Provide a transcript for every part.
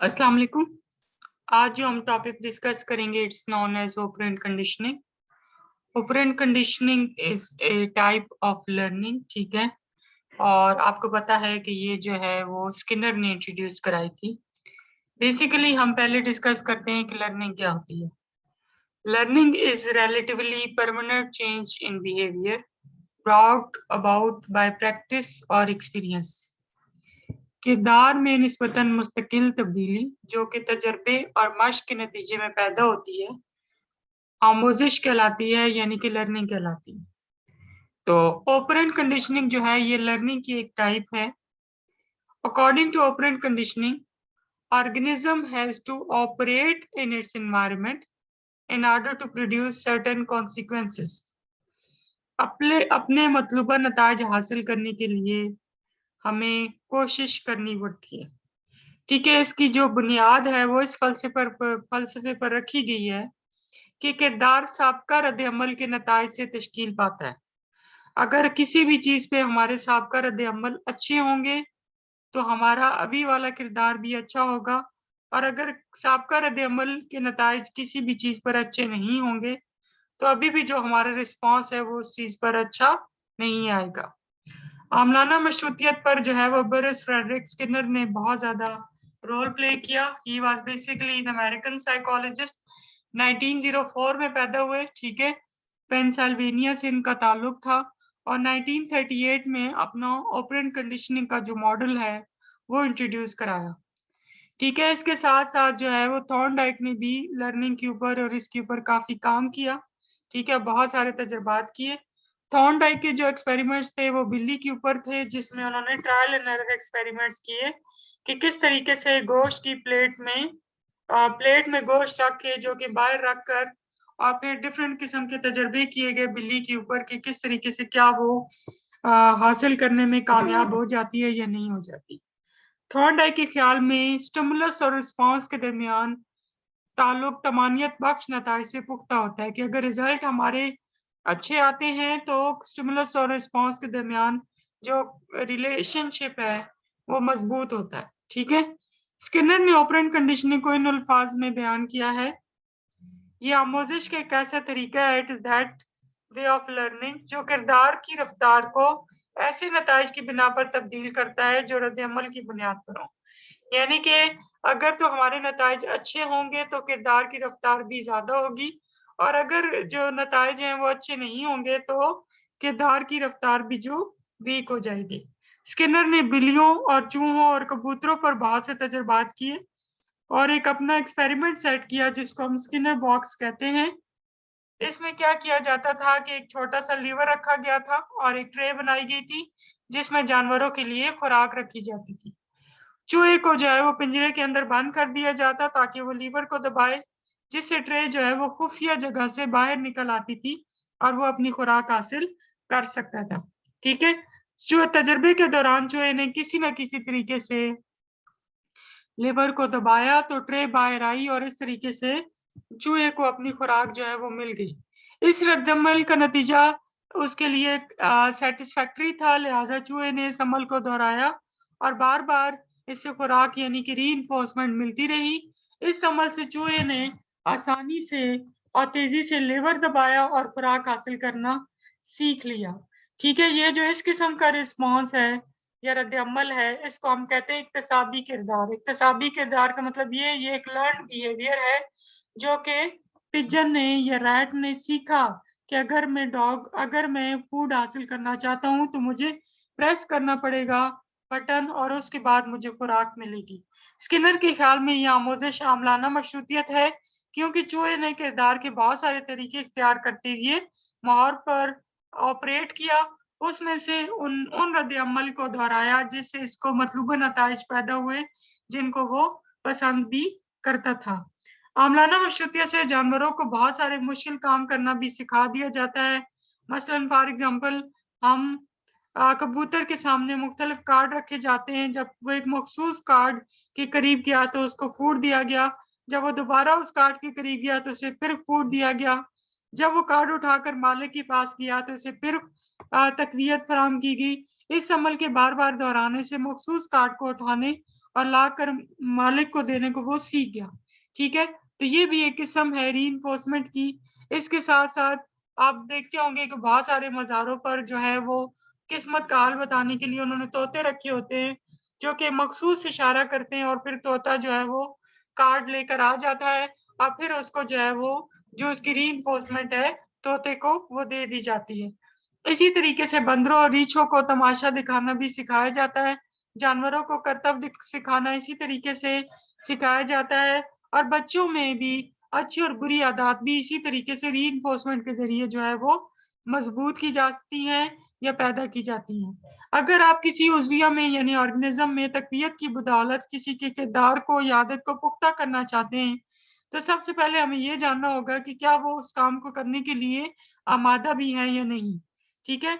अस्सलाम वालेकुम। आज जो हम टॉपिक डिस्कस करेंगे it's known as operant conditioning. Operant conditioning is a type of learning, ठीक है। और आपको पता है कि ये जो है वो स्किनर ने इंट्रोड्यूस कराई थी। बेसिकली हम पहले डिस्कस करते हैं कि लर्निंग क्या होती है। Learning is relatively permanent change in behaviour brought about by practice और एक्सपीरियंस। किरदार में निस्बतन मुस्तकिल तब्दीली जो कि तजर्बे और मश्क के नतीजे में पैदा होती है, आमोजिश कहलाती है, यानी कि लर्निंग कहलाती है। तो ऑपरेंट कंडीशनिंग जो है ये लर्निंग की एक टाइप है। According to operant conditioning, organism has to operate in its environment in order to produce certain consequences. अपने अपने मतलूबा नताज हासिल करने के लिए हमें कोशिश करनी पड़ती है, ठीक है। इसकी जो बुनियाद है वो इस फलसफे पर रखी गई है कि किरदार साबका रद्द-ए-अमल के नताइज से तश्कील पाता है। अगर किसी भी चीज़ पे हमारे साबका रद्द-ए-अमल अच्छे होंगे, तो हमारा अभी वाला किरदार भी अच्छा होगा, और अगर साबका रद्द-ए-अमल के नताइज किसी भी चीज़ पर अच्छे नहीं होंगे, तो अभी भी जो हमारा रिस्पॉन्स है वो उस चीज़ पर अच्छा नहीं आएगा। आमलाना मशरूतियत पर जो है वो बोरिस फ्रेडरिक स्किनर ने बहुत ज़्यादा रोल प्ले किया। He was basically an American psychologist. 1904 में पैदा हुए, ठीक है। पेंसिल्वेनिया से इनका ताल्लुक था, और 1938 में अपना ऑपरेंट कंडीशनिंग का जो मॉडल है वो इंट्रोड्यूस कराया, ठीक है। इसके साथ-साथ जो है वो थॉर्नडाइक ने भी लर्निंग के ऊपर और इसके ऊपर काफ़ी काम किया, ठीक है। बहुत सारे तजुर्बात किए। थॉर्नडाइक के जो एक्सपेरिमेंट्स थे वो बिल्ली के ऊपर थे, जिसमें उन्होंने ट्रायल एंड एरर एक्सपेरिमेंट्स किए कि किस तरीके से गोश्त की प्लेट में गोश्त रख के, जो कि बाहर रख कर, और फिर डिफरेंट किस्म के तजर्बे किए गए बिल्ली के ऊपर कि किस तरीके से क्या वो हासिल करने में कामयाब हो जाती है या नहीं हो जाती। थॉर्नडाइक के ख्याल में स्टिमुलस और रिस्पॉन्स के दरमियान ताल्लुक तमानियत बख्श नताइज से पुख्ता होता है कि अगर रिजल्ट हमारे अच्छे आते हैं तो स्टिमुलस और रिस्पॉन्स के दरमियान जो रिलेशनशिप है वो मजबूत होता है, ठीक है। स्किनर ने ऑपरेंट कंडीशनिंग को इन अल्फाज में बयान किया है, ये आमोजिश का एक ऐसा तरीका है, it is that way of learning जो किरदार की रफ्तार को ऐसे नताइज की बिना पर तब्दील करता है जो रद्द-ए-अमल की बुनियाद पर हो। यानी कि अगर तो हमारे नताइज अच्छे होंगे तो किरदार की रफ्तार भी ज़्यादा होगी, और अगर जो नताइज हैं वो अच्छे नहीं होंगे तो किरदार की रफ्तार भी जो वीक हो जाएगी। स्किनर ने बिल्लियों और चूहों और कबूतरों पर बहुत से तजुर्बात किए और एक अपना एक्सपेरिमेंट सेट किया जिसको हम स्किनर बॉक्स कहते हैं। इसमें क्या किया जाता था कि एक छोटा-सा लीवर रखा गया था और एक ट्रे बनाई गई थी, जिसमें जानवरों के लिए खुराक रखी जाती थी। चूहे को जो है वो पिंजरे के अंदर बंद कर दिया जाता ताकि वो लीवर को दबाए, जिससे ट्रे जो है वो खुफिया जगह से बाहर निकल आती थी और वो अपनी खुराक हासिल कर सकता था, ठीक है। जो तजर्बे के दौरान चूहे ने किसी न किसी तरीके से लीवर को दबाया तो ट्रे बाहर आई और इस तरीके से चूहे को अपनी खुराक जो है वो मिल गई। इस रद्द-ए-अमल का नतीजा उसके लिए सैटिस्फैक्टरी था, लिहाज़ा चूहे ने इस अमल को दोहराया और बार-बार इससे खुराक यानी कि रीइन्फोर्समेंट मिलती रही। इस अमल से चूहे ने आसानी से और तेज़ी से लीवर दबाया और खुराक हासिल करना सीख लिया, ठीक है। ये जो इस किस्म का रिस्पॉन्स है या रद्द-ए-अमल है, इसको हम कहते हैं इक्तिसाबी किरदार। इक्तिसाबी किरदार का मतलब ये एक लर्न्ड बिहेवियर है, जो कि पिजन ने या रैट ने सीखा कि अगर मैं फूड हासिल करना चाहता हूँ, तो मुझे प्रेस करना पड़ेगा बटन और उसके बाद मुझे खुराक मिलेगी। स्किनर के ख़्याल में ये आमोज़िश आमलाना मशरूतियत है, क्योंकि चूहे ने किरदार के बहुत सारे तरीके इख्तियार करते हुए माहौर पर ऑपरेट किया, उसमें से उन रद्द-ए-अमल को दोहराया जिससे इसको मतलूबा नताइज पैदा हुए, जिनको वो पसंद भी करता था। आमलाना मशरूतियत से जानवरों को बहुत सारे मुश्किल काम करना भी सिखा दिया जाता है। मसलन फॉर एग्ज़ाम्पल हम कबूतर के सामने मुख्तलिफ कार्ड रखे जाते हैं, जब वो एक मखसूस कार्ड के करीब गया तो उसको फूड दिया गया, जब वो दोबारा उस कार्ड के करीब गया तो उसे फिर फूड दिया गया, जब वो कार्ड उठाकर मालिक के पास गया तो उसे फिर तक़वियत फ़राहम की गई। इस अमल के बार-बार दोहराने से मखसूस कार्ड को उठाने اور لا کر مالک کو دینے کو وہ سیکھ گیا. ٹھیک ہے, تو یہ بھی ایک قسم ہے ری انفورسمنٹ کی. اس کے ساتھ ساتھ آپ دیکھتے ہوں گے کہ بہت سارے مزاروں پر جو ہے وہ قسمت کا حال بتانے کے لیے انہوں نے طوطے رکھے ہوتے ہیں جو کہ مخصوص اشارہ کرتے ہیں, اور پھر طوطا جو ہے وہ کارڈ لے کر آ جاتا ہے اور پھر اس کو جو ہے وہ جو اس کی ری انفورسمنٹ ہے طوطے کو وہ دے دی جاتی ہے. اسی طریقے سے بندروں اور ریچھوں کو تماشا دکھانا بھی سکھایا جاتا ہے. جانوروں کو کرتب سکھانا اسی طریقے سے سکھایا جاتا ہے, اور بچوں میں بھی اچھی اور بری عادات بھی اسی طریقے سے ری انفورسمنٹ کے ذریعے جو ہے وہ مضبوط کی جاتی ہیں یا پیدا کی جاتی ہیں. اگر آپ کسی عضویہ میں یعنی آرگنزم میں تقویت کی بدولت کسی کے کردار کو یا عادت کو پختہ کرنا چاہتے ہیں تو سب سے پہلے ہمیں یہ جاننا ہوگا کہ کیا وہ اس کام کو کرنے کے لیے آمادہ بھی ہیں یا نہیں. ٹھیک ہے,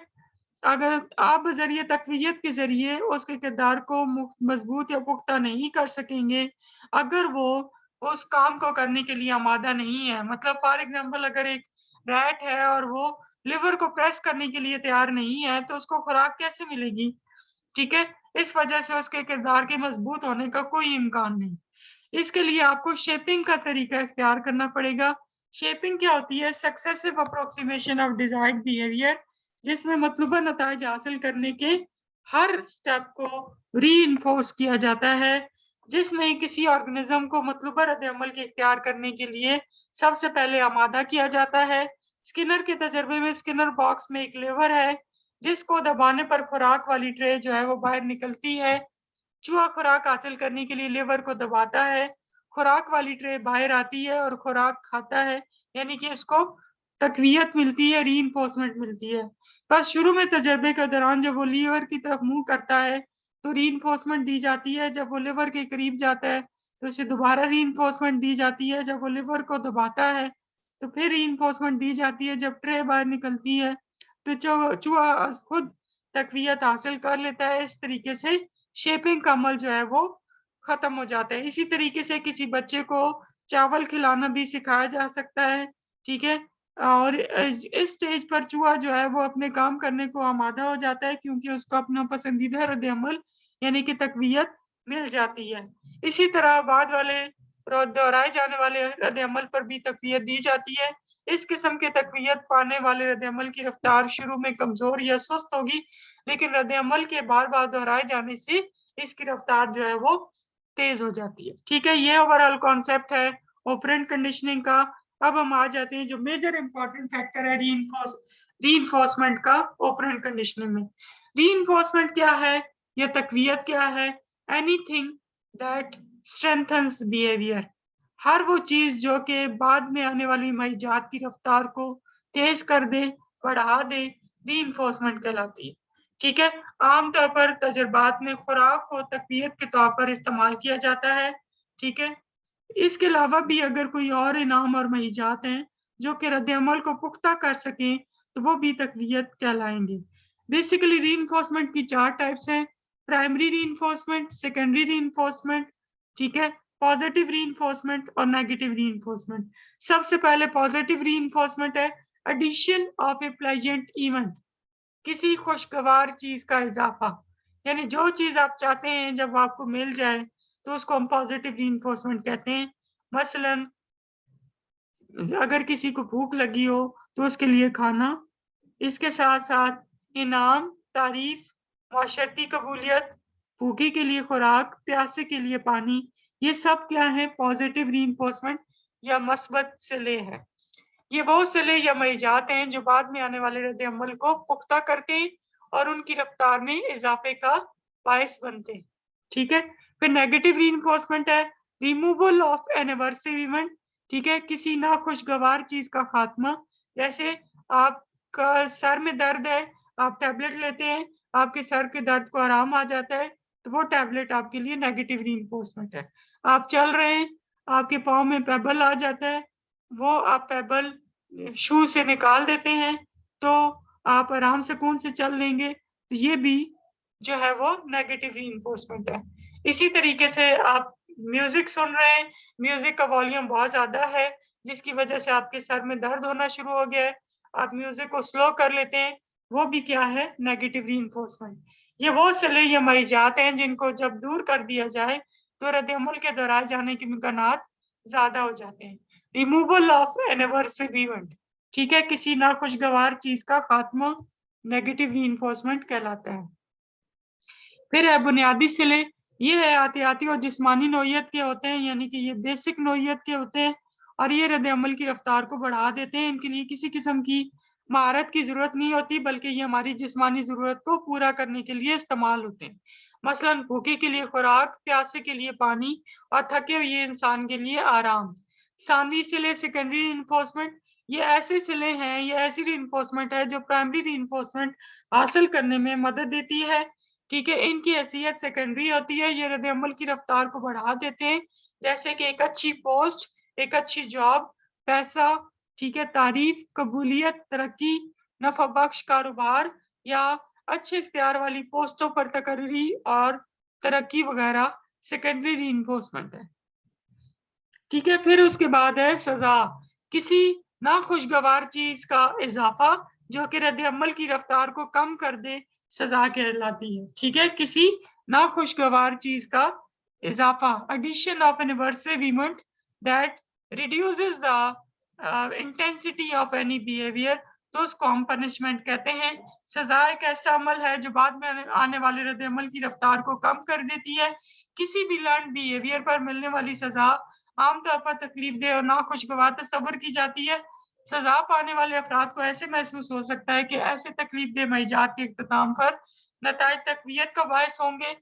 اگر آپ بذریعہ تقویت کے ذریعے اس کے کردار کو مضبوط یا پختہ نہیں کر سکیں گے, اگر وہ اس کام کو کرنے کے لیے آمادہ نہیں ہے, مطلب فار ایگزامپل اگر ایک ریٹ ہے اور وہ لیور کو پریس کرنے کے لیے تیار نہیں ہے تو اس کو خوراک کیسے ملے گی. ٹھیک ہے, اس وجہ سے اس کے کردار کے مضبوط ہونے کا کوئی امکان نہیں. اس کے لیے آپ کو شیپنگ کا طریقہ اختیار کرنا پڑے گا. شیپنگ کیا ہوتی ہے؟ Successive approximation of desired behaviour, جس میں مطلوبہ نتائج حاصل کرنے کے ہر سٹیپ کو ری انفورس کیا جاتا ہے, جس میں کسی آرگنزم کو مطلوبہ رد عمل کے اختیار کرنے کے لیے سب سے پہلے آمادہ کیا جاتا ہے. اسکنر کے تجربے میں اسکنر باکس میں ایک لیور ہے جس کو دبانے پر خوراک والی ٹرے جو ہے وہ باہر نکلتی ہے. چوہا خوراک حاصل کرنے کے لیے لیور کو دباتا ہے, خوراک والی ٹرے باہر آتی ہے اور خوراک کھاتا ہے, یعنی کہ اس کو تقویت ملتی ہے, ری انفورسمنٹ ملتی ہے. بس شروع میں تجربے کے دوران جب وہ لیور کی طرف منہ کرتا ہے تو ری انفورسمنٹ دی جاتی ہے, جب وہ لیور کے قریب جاتا ہے تو اسے دوبارہ ری انفورسمنٹ دی جاتی ہے, جب وہ لیور کو دباتا ہے تو پھر ری انفورسمنٹ دی جاتی ہے, جب ٹرے باہر نکلتی ہے تو چوہا خود تقویت حاصل کر لیتا ہے. اس طریقے سے شیپنگ کا عمل جو ہے وہ ختم ہو جاتا ہے. اسی طریقے سے کسی بچے کو چاول کھلانا بھی سکھایا جا سکتا ہے. ٹھیک ہے, اور اس سٹیج پر چوہا جو ہے وہ اپنے کام کرنے کو آمادہ ہو جاتا ہے کیونکہ اس کو اپنا پسندیدہ رد عمل یعنی کہ تقویت مل جاتی ہے. اسی طرح بعد والے دہرائے جانے والے رد عمل پر بھی تقویت دی جاتی ہے. اس قسم کے تقویت پانے والے رد عمل کی رفتار شروع میں کمزور یا سست ہوگی, لیکن رد عمل کے بار بار دہرائے جانے سے اس کی رفتار جو ہے وہ تیز ہو جاتی ہے. ٹھیک ہے, یہ اوور آل کانسیپٹ ہے آپرینٹ کنڈیشننگ کا. اب ہم آ جاتے ہیں جو میجر امپورٹنٹ فیکٹر ہے ری انفورسمنٹ کا آپرینٹ کنڈیشننگ میں. ری انفورسمنٹ کیا ہے یا تقویت کیا ہے؟ اینی تھنگ دیٹ اسٹرینتھنس بیہیویئر, ہر وہ چیز جو کہ بعد میں آنے والی معیجات کی رفتار کو تیز کر دے, بڑھا دے, ری انفورسمنٹ کہلاتی ہے. ٹھیک ہے, عام طور پر تجربات میں خوراک کو تقویت کے طور پر استعمال کیا جاتا ہے. ٹھیک ہے, اس کے علاوہ بھی اگر کوئی اور انعام اور معیجات ہیں جو کہ رد عمل کو پختہ کر سکیں تو وہ بھی تقویت کہلائیں گے. بیسیکلی ری انفورسمنٹ کی 4 ٹائپس ہیں: پرائمری ری انفورسمنٹ, سیکنڈری ری انفورسمنٹ, ٹھیک ہے, پازیٹیو ری انفورسمنٹ اور نیگیٹو ری انفورسمنٹ. سب سے پہلے پازیٹیو ری انفورسمنٹ ہے ایڈیشن آف اے پلیجنٹ ایونٹ, کسی خوشگوار چیز کا اضافہ, یعنی جو چیز آپ چاہتے ہیں جب آپ کو مل جائے تو اس کو ہم پازیٹیو ری انفورسمنٹ کہتے ہیں. مثلا اگر کسی کو بھوک لگی ہو تو اس کے لیے کھانا, اس کے ساتھ ساتھ انعام, تعریف, معاشرتی قبولیت, بھوکے کے لیے خوراک, پیاسے کے لیے پانی, یہ سب کیا ہے؟ پازیٹیو ری انفورسمنٹ یا مثبت صلے ہے. یہ وہ صلے یا معیجات ہیں جو بعد میں آنے والے رد عمل کو پختہ کرتے ہیں اور ان کی رفتار میں اضافے کا باعث بنتے ہیں. ٹھیک ہے, پھر نیگیٹو ری انفورسمنٹ ہے removal of an aversive event, ٹھیک ہے, کسی ناخوشگوار چیز کا خاتمہ. جیسے آپ کا سر میں درد ہے, آپ ٹیبلٹ لیتے ہیں, آپ کے سر کے درد کو آرام آ جاتا ہے تو وہ ٹیبلٹ آپ کے لیے نیگیٹو ری انفورسمنٹ ہے. آپ چل رہے ہیں, آپ کے پاؤں میں پیبل آ جاتا ہے, وہ آپ پیبل شو سے نکال دیتے ہیں تو آپ آرام سکون سے چل لیں گے, تو یہ بھی جو ہے وہ نیگیٹو ری انفورسمنٹ ہے. اسی طریقے سے آپ میوزک سن رہے ہیں, میوزک کا والیوم بہت زیادہ ہے جس کی وجہ سے آپ کے سر میں درد ہونا شروع ہو گیا ہے, آپ میوزک کو سلو کر لیتے ہیں, وہ بھی کیا ہے؟ نیگیٹو ری انفورسمنٹ. ये वो सिले या मईजात हैं जिनको जब दूर कर दिया जाए तो रद्द अमल के दोहराए जाने के इम्कानात ज्यादा हो जाते हैं। रिमूवल ऑफ एनिवर्सिव इवेंट, ठीक है, किसी नाखुशगवार चीज का खात्मा नेगेटिव रीइंफोर्समेंट कहलाता है। फिर है बुनियादी सिले, ये है एहतियाती और जिस्मानी नौइयत के होते हैं, यानी कि ये बेसिक नौइयत के होते हैं और ये रद्द अमल की रफ्तार को बढ़ा देते हैं। इनके लिए किसी किस्म की महारत की जरूरत नहीं होती, बल्कि ये हमारी जिस्मानी जरूरत को पूरा करने के लिए इस्तेमाल होते हैं। मसलन भूखे के लिए खुराक, प्यासे के लिए पानी और थके हुए इंसान के लिए आराम। सानवी सिले सेकेंडरी रीइंफोर्समेंट, ये ऐसे सिले हैं, ये ऐसी रीइंफोर्समेंट है जो प्राइमरी रीइंफोर्समेंट हासिल करने में मदद देती है। ठीक है, इनकी हैसियत सेकेंडरी होती है, ये रद्द अमल की रफ्तार को बढ़ा देते हैं, जैसे कि एक अच्छी पोस्ट, एक अच्छी जॉब, पैसा, ठीक है, तारीफ, कबूलियत, तरक्की, नफा बख्श कारोबार या अच्छे इख्तियार वाली पोस्टों पर तकर्री और तरक्की वगैरह सेकेंडरी रीइंफोर्समेंट है। ठीक है, फिर उसके बाद है सजा, किसी नाखुशगवार चीज का इजाफा जो कि रद्द अमल की रफ्तार को कम कर दे, सजा कहलाती है। ठीक है, किसी नाखुशगवार चीज का इजाफा, addition of an aversive event that reduces the intensity of any behaviour, तो उसको हम पनिशमेंट कहते हैं। सजा एक ऐसा अमल है जो बाद में आने वाले रद्द अमल की रफ्तार को कम कर देती है। किसी भी लर्न बिहेवियर पर मिलने वाली सजा आमतौर पर तकलीफ दे और नाखुशगवार तस्वर की जाती है। सजा पाने वाले अफराद को ऐसे महसूस हो सकता है कि ऐसे तकलीफ दे मईजात के इख्तिताम पर नताइज तकवीत का बायस होंगे।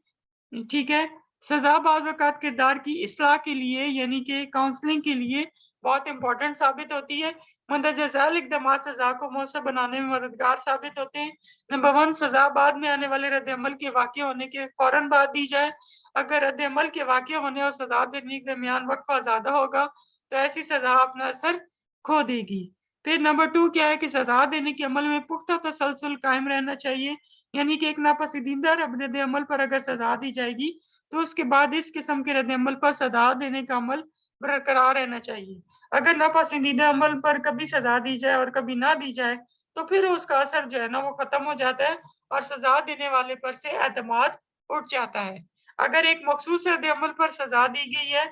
ठीक है, सजा बाज़ औक़ात किरदार की इस्लाह के लिए, यानी कि काउंसलिंग के लिए बहुत इम्पोर्टेंट साबित होती है। मंदरजा ज़ैल इक़दामात सजा को मौसर बनाने में मददगार साबित होते हैं। नंबर 1, सजा बाद में आने वाले रद्द अमल के वाक़ होने के फौरन बाद दी जाए। अगर रद्द अमल के वाक़ होने और सजा देने के दरमियान वक़्फ़ा ज़्यादा होगा, तो ऐसी सजा अपना असर खो देगी। फिर नंबर 2 क्या है कि सजा देने के अमल में पुख्ता तसलसल कायम रहना चाहिए, यानी कि एक नापसंदीदा रद्द अमल पर अगर सजा दी जाएगी, तो उसके बाद इस किस्म के रद्द अमल पर सजा देने का अमल बरकरार रहना चाहिए। अगर नापसंदीदा अमल पर कभी सजा दी जाए और कभी ना दी जाए, तो फिर उसका असर जो है ना वो खत्म हो जाता है और सजा देने वाले पर से एतमाद उठ जाता है। अगर एक मखसूस रद्द अमल पर सजा दी गई है,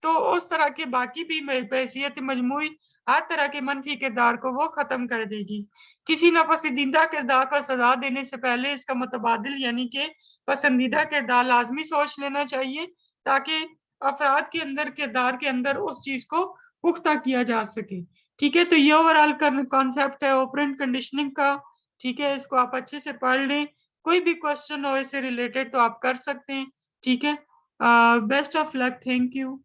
तो उस तरह के बाकी भी बहैसियत मजमूई हर तरह के मनफी किरदार को वो खत्म कर देगी। किसी नापसंदीदा किरदार पर सजा देने से पहले इसका मुतबादिल यानी कि पसंदीदा किरदार लाजमी सोच लेना चाहिए, ताकि अफराद के अंदर किरदार के अंदर उस चीज को पुख्ता किया जा सके। ठीक है, तो ये ओवरऑल कॉन्सेप्ट है ऑपरेंट कंडीशनिंग का। ठीक है, इसको आप अच्छे से पढ़ लें। कोई भी क्वेश्चन हो इससे रिलेटेड तो आप कर सकते हैं। ठीक है, best of luck, thank you.